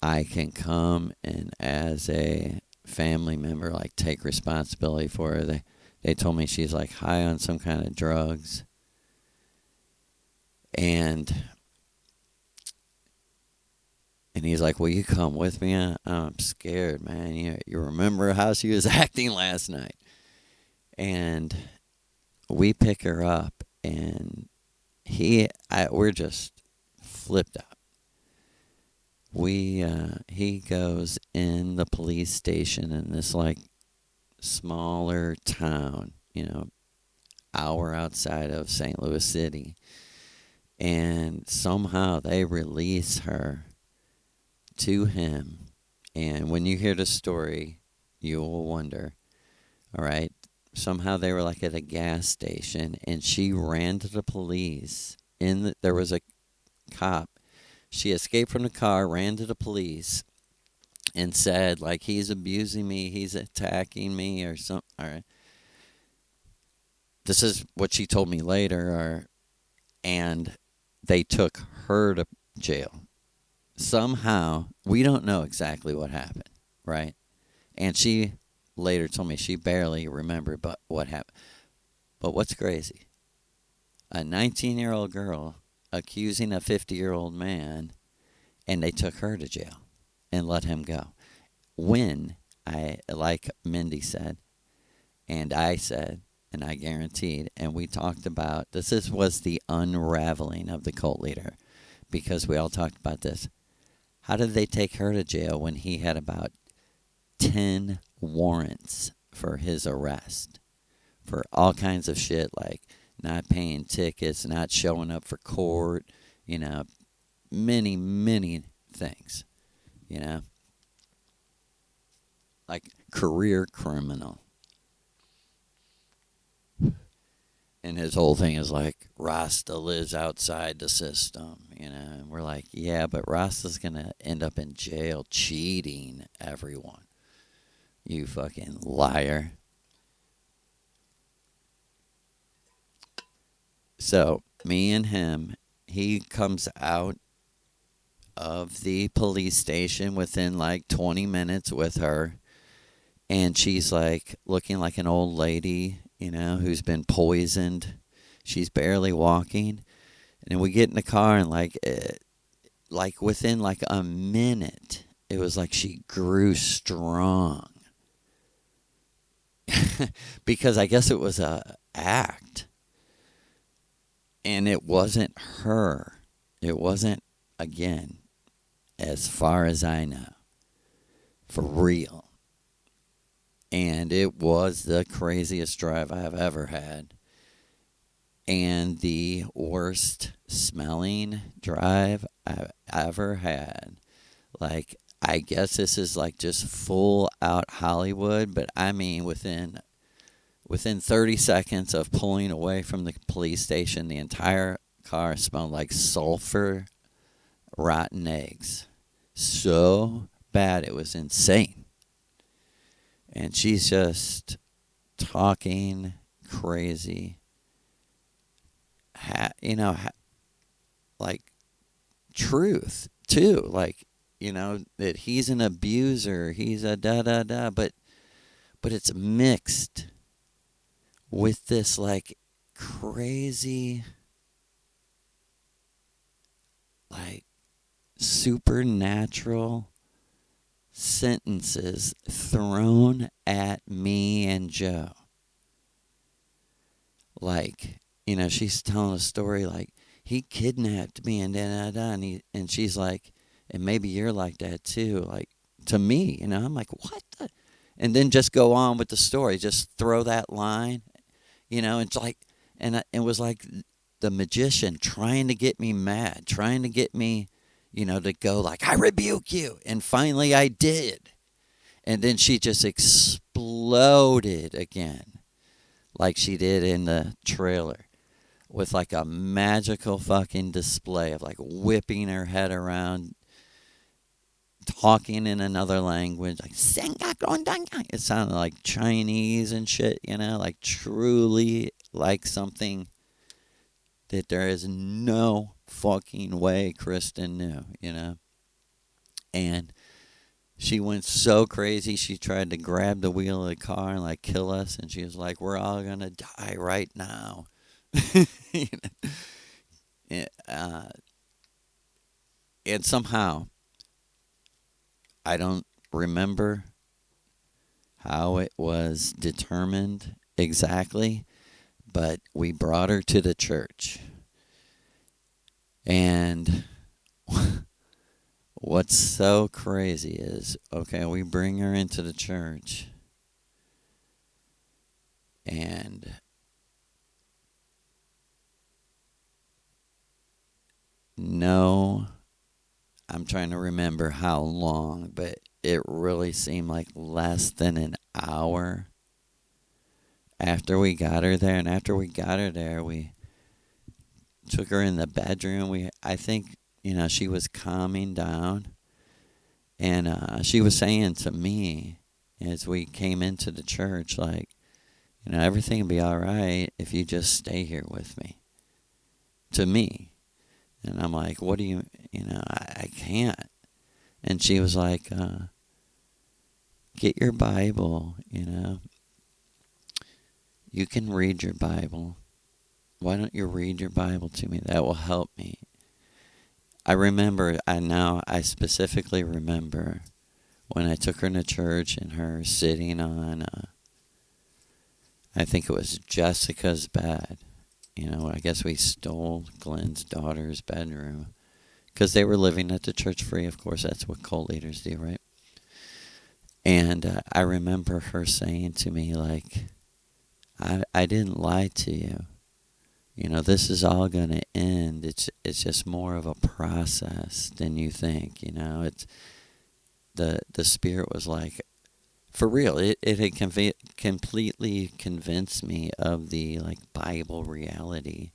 I can come and as a family member, like, take responsibility for her. They told me she's like high on some kind of drugs, and he's like, "Will you come with me? I'm scared, man. You remember how she was acting last night?" And we pick her up, and we're just flipped out. He goes in the police station in this like smaller town, you know, hour outside of St. Louis City, and somehow they release her to him. And when you hear the story, you will wonder. All right, somehow they were like at a gas station, and she ran to the police. There was a cop. She escaped from the car, ran to the police, and said, like, "He's abusing me, he's attacking me," or something. All right. This is what she told me later, and they took her to jail. Somehow, we don't know exactly what happened, right? And she later told me she barely remembered what happened. But what's crazy? A 19-year-old girl accusing a 50-year-old man, and they took her to jail and let him go. When like Mindy said, and I said, and I guaranteed, and we talked about, was the unraveling of the cult leader, because we all talked about this. How did they take her to jail when he had about 10 warrants for his arrest? For all kinds of shit like not paying tickets, not showing up for court, many, many things, like career criminal. And his whole thing is like, Rasta lives outside the system, and we're like, yeah, but Rasta's going to end up in jail cheating everyone. You fucking liar. So, me and him, he comes out of the police station within like 20 minutes with her. And she's like looking like an old lady, who's been poisoned. She's barely walking. And we get in the car and like within like a minute, it was like she grew strong. Because I guess it was a act. And it wasn't her. It wasn't, again, as far as I know, for real. And it was the craziest drive I've ever had. And the worst smelling drive I've ever had. Like, I guess this is like just full out Hollywood, but I mean within 30 seconds of pulling away from the police station, the entire car smelled like sulfur, rotten eggs. So bad, it was insane. And she's just talking crazy. Like truth, too. Like, that he's an abuser. He's a da-da-da. But it's mixed with this, like, crazy, like, supernatural sentences thrown at me and Joe. Like, she's telling a story like, he kidnapped me and da-da-da. And she's like, and maybe you're like that too. Like, to me, I'm like, what the? And then just go on with the story. Just throw that line. It's like, and it was like the magician trying to get me mad, trying to get me, to go like, I rebuke you. And finally I did. And then she just exploded again, like she did in the trailer, with like a magical fucking display of like whipping her head around, talking in another language, like it sounded like Chinese and shit, like truly like something that there is no fucking way Kristen knew, And she went so crazy, she tried to grab the wheel of the car and like kill us, and she was like, we're all gonna die right now. And somehow, I don't remember how it was determined exactly, but we brought her to the church. And what's so crazy is, okay, we bring her into the church, and no, I'm trying to remember how long, but it really seemed like less than an hour after we got her there. And after we got her there, we took her in the bedroom. I think, she was calming down. And she was saying to me as we came into the church, like, everything will be all right if you just stay here with me. To me. And I'm like, what do you, I can't. And she was like, get your Bible, You can read your Bible. Why don't you read your Bible to me? That will help me. I specifically remember when I took her to church and her sitting on, I think it was Jessica's bed. I guess we stole Glenn's daughter's bedroom. because they were living at the church free. Of course, that's what cult leaders do, right? And I remember her saying to me, like, I didn't lie to you. You know, this is all going to end. It's just more of a process than you think. You know, it's the spirit was like, for real. It had completely convinced me of the like Bible reality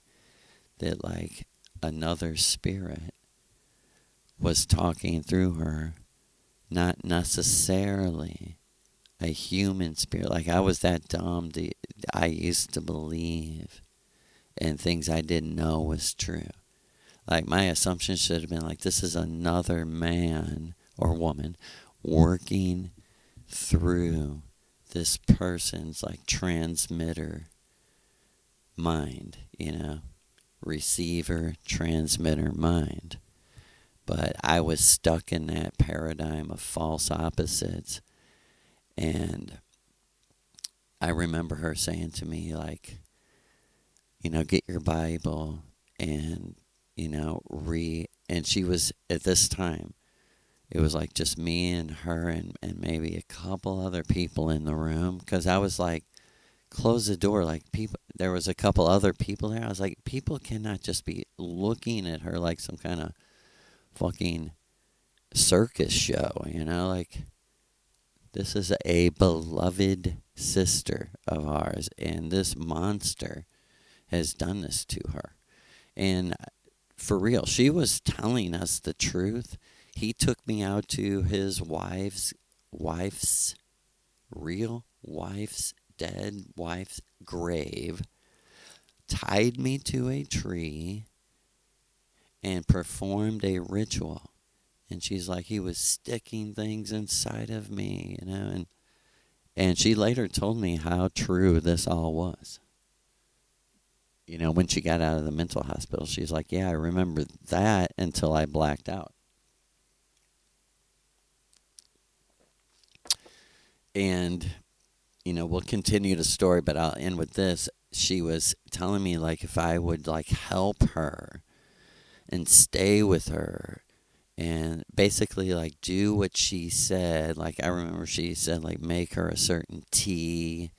that like another spirit was talking through her, not necessarily a human spirit. Like I was that dumb. I used to believe in things I didn't know was true. Like my assumption should have been like, this is another man or woman working through this person's like transmitter mind, you know, receiver, transmitter mind. But I was stuck in that paradigm of false opposites. And I remember her saying to me, like, you know, get your Bible and, you know, and she was, at this time, it was like just me and her and maybe a couple other people in the room. Because I was like, close the door. Like, people, there was a couple other people there. I was like, people cannot just be looking at her like some kind of fucking circus show, you know? Like, this is a beloved sister of ours, and this monster has done this to her. And for real, she was telling us the truth. He took me out to his real wife's, dead wife's grave, tied me to a tree, and performed a ritual. And she's like, he was sticking things inside of me, you know. And she later told me how true this all was. You know, when she got out of the mental hospital, she's like, yeah, I remember that until I blacked out. And, you know, we'll continue the story, but I'll end with this. She was telling me, like, if I would, like, help her and stay with her and basically, like, do what she said. Like, I remember she said, like, make her a certain tea.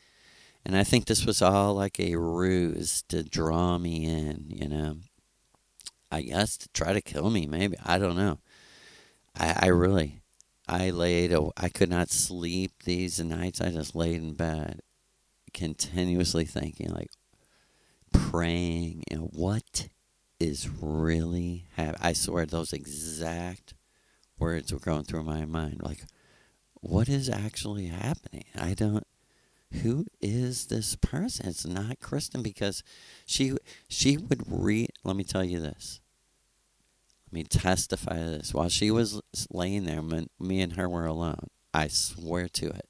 And I think this was all like a ruse to draw me in, you know. I guess to try to kill me, maybe. I don't know. I really, I could not sleep these nights. I just laid in bed, continuously thinking, like, praying, and what is really happening. I swear those exact words were going through my mind. Like, what is actually happening? Who is this person? It's not Kristen, because she would let me tell you this. Let me testify to this. While she was laying there, me and her were alone. I swear to it.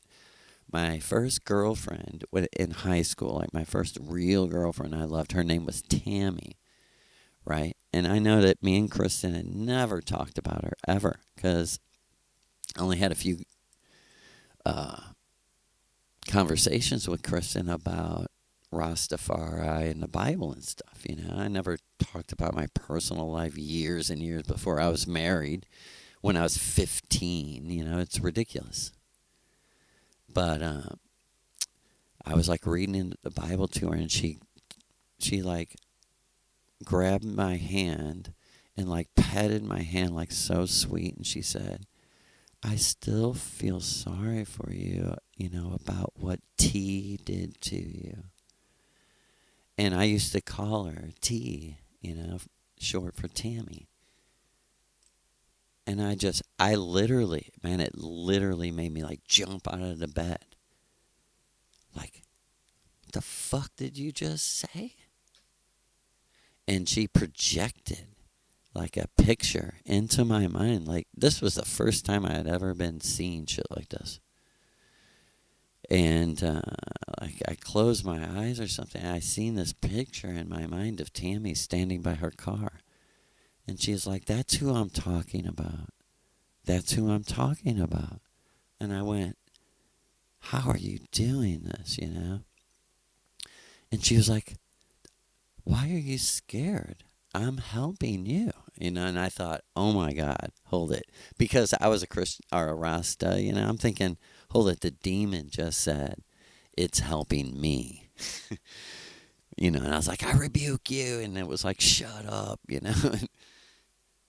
My first girlfriend in high school, like my first real girlfriend I loved, her name was Tammy, right? And I know that me and Kristen had never talked about her, ever, because I only had a few conversations with Kristen about Rastafari and the Bible and stuff, you know. I never talked about my personal life years and years before I was married, when I was 15, you know. It's ridiculous. But I was like reading the Bible to her, and she like grabbed my hand and like petted my hand like so sweet, and she said, I still feel sorry for you, you know, about what T did to you. And I used to call her T, you know, short for Tammy. And I literally, man, it literally made me like jump out of the bed. Like, what the fuck did you just say? And she projected like a picture into my mind. Like, this was the first time I had ever been seeing shit like this. And like, I closed my eyes or something, and I seen this picture in my mind of Tammy standing by her car. And she's like, that's who I'm talking about. That's who I'm talking about. And I went, how are you doing this, you know? And she was like, why are you scared? I'm helping you. and I thought, oh my God, hold it. Because I was a Christian or a Rasta, I'm thinking, hold it, the demon just said, it's helping me. And I was like, I rebuke you. And it was like, shut up,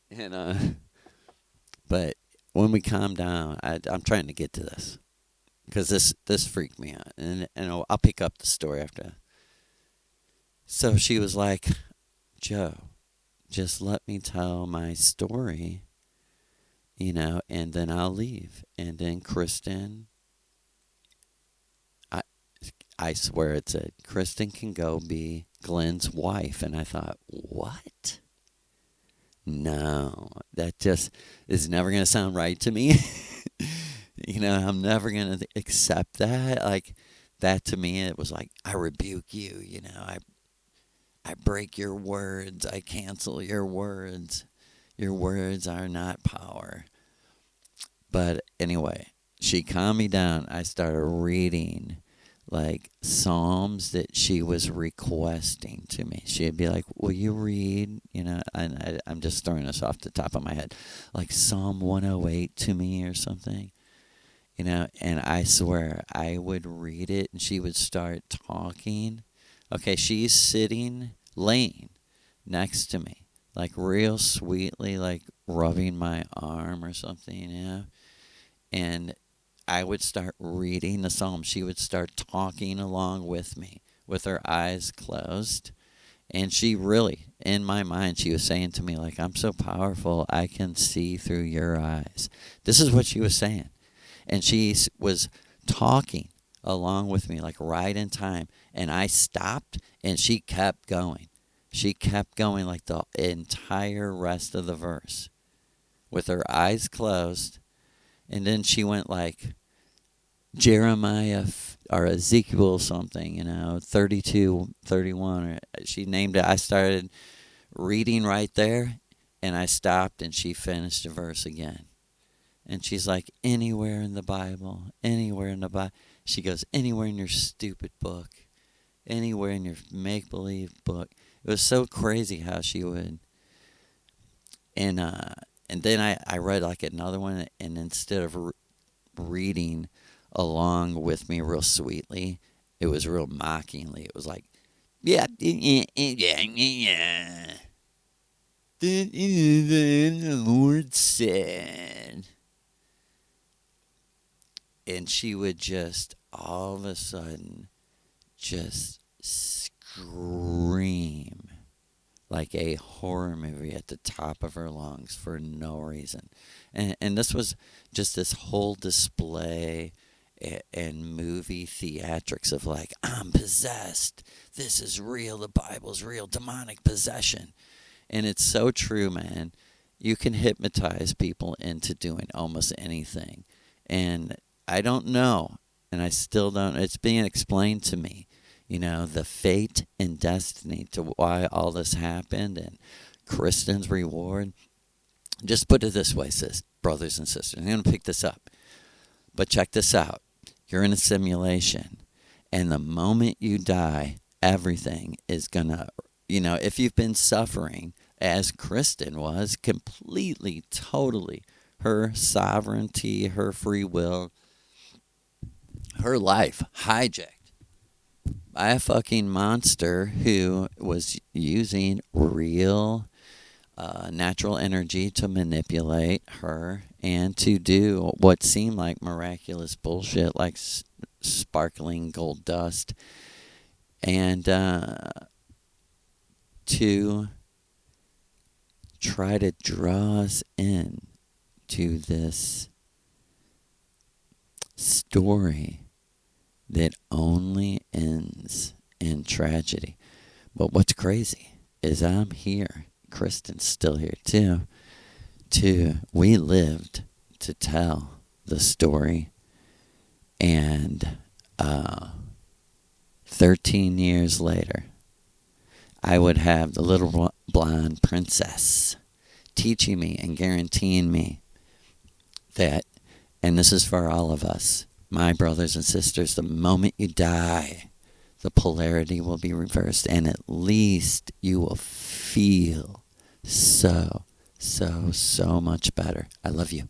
and but when we calmed down, I'm trying to get to this because this freaked me out. And I'll pick up the story after. So she was like, Joe, just let me tell my story, and then I'll leave. And then Kristen, I swear it said, Kristen can go be Glenn's wife. And I thought, what? No, that just is never going to sound right to me. I'm never going to accept that. Like, that to me, it was like, I rebuke you, I break your words. I cancel your words. Your words are not power. But anyway, she calmed me down. I started reading like Psalms that she was requesting to me. She'd be like, will you read, and I'm just throwing this off the top of my head, like Psalm 108 to me or something, and I swear I would read it and she would start talking. Okay, she's laying next to me, like real sweetly, like rubbing my arm or something, and I would start reading the psalm. She would start talking along with me with her eyes closed. And she really, in my mind, she was saying to me, like, I'm so powerful, I can see through your eyes. This is what she was saying. And she was talking along with me, like right in time. And I stopped, and she kept going. She kept going like the entire rest of the verse with her eyes closed. And then she went like Jeremiah or Ezekiel something, 32, 31. She named it. I started reading right there, and I stopped, and she finished the verse again. And she's like, anywhere in the Bible, anywhere in the Bible. She goes, anywhere in your stupid book, anywhere in your make-believe book. It was so crazy how she would. And then I read like another one, and instead of reading along with me real sweetly, it was real mockingly. It was like, yeah. The Lord said. And she would just all of a sudden just scream like a horror movie at the top of her lungs for no reason. And this was just this whole display and movie theatrics of like, I'm possessed. This is real. The Bible's real. Demonic possession. And it's so true, man. You can hypnotize people into doing almost anything. And I don't know, and I still don't. It's being explained to me, the fate and destiny to why all this happened and Kristen's reward. Just put it this way, brothers and sisters. I'm going to pick this up. But check this out. You're in a simulation, and the moment you die, everything is going to, if you've been suffering, as Kristen was, completely, totally, her sovereignty, her free will, her life hijacked by a fucking monster who was using real natural energy to manipulate her and to do what seemed like miraculous bullshit, like sparkling gold dust, and to try to draw us in to this story that only ends in tragedy. But what's crazy is I'm here. Kristen's still here too. We lived to tell the story. And 13 years later, I would have the little blonde princess teaching me and guaranteeing me that, and this is for all of us, my brothers and sisters, the moment you die, the polarity will be reversed, and at least you will feel so So, so much better. I love you.